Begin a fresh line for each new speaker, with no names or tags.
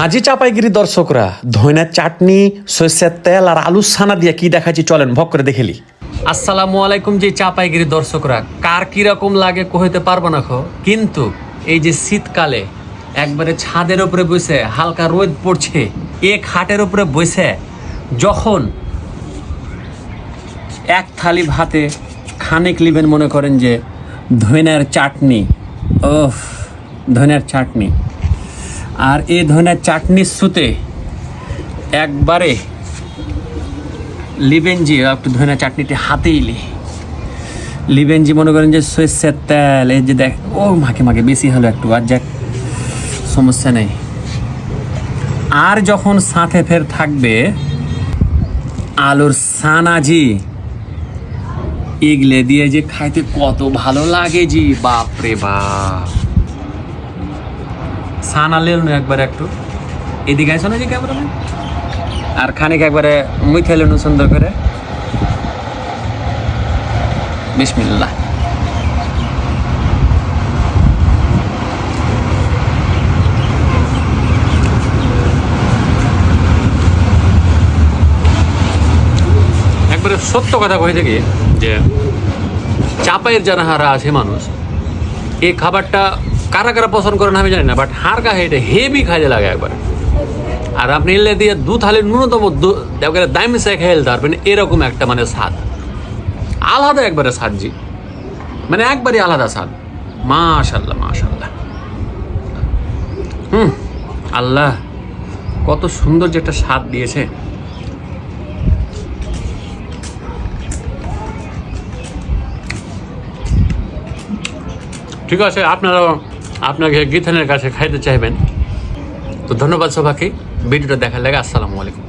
আজি চাপাইগিরি দর্শকরা ধইনার চাটনি সরষের তেল আর আলু ছানা দিয়ে কি দেখাচ্ছি চলেন ভক করে দেখেলি। আসসালামু আলাইকুম। যে চাপাইগিরি দর্শকরা কার কিরকম লাগে কইতে পারবো না খো, কিন্তু এই যে শীতকালে একবারে ছাদের উপরে বসে হালকা রোদ পড়ছে, এক খাটের উপরে বসে যখন এক থালি ভাতে খানিক লিবেন মনে করেন যে ধইনার চাটনি, ওফ ধইনার চাটনি, আর এই ধইনার চাটনির সুতে একবারে লিবেনজি একটু ধইনার চাটনিটি হাতেই লিবেনজি মনে করেন যে সরষের তেল, এই যে দেখ ও মাকে মাকে বেশি হলো একটু, আর যাক সমস্যা নেই। আর যখন সাথে ফের থাকবে আলুর সানাজি, এগলে দিয়ে যে খাইতে কত ভালো লাগে জি, বাপরে বাপ। সানা লেল একবার একটু এদিকে আসো না জি ক্যামেরাম্যান, আর খানিক একবারে মুইথে লেনু সুন্দর করে, বিসমিল্লাহ। একবারে সত্য কথা কই থাকি যে চাপাইয়ের যারা হারা আছে মানুষ, এই খাবারটা কারা কারা পছন্দ করেন আমি জানি না, বাট হার কাছে এটা হেভি খাইতে লাগে একবার। আর আপনি এলে দিয়ে দু থালি ন্যূনতম দাম সে খেয়ে পারবেন, এরকম একটা মানে স্বাদ, আলাদা একবারে স্বাদ জি, মানে একবারই আলাদা স্বাদ। মাশাল্লাহ মাশাল্লাহ, আল্লাহ কত সুন্দর যে একটা স্বাদ দিয়েছে। ঠিক আছে, আপনারাও আপনাকে গীতানের কাছে খাইতে চাইবেন তো ধন্যবাদ সবাইকে ভিডিওটা দেখার লাগে। আসসালামু আলাইকুম।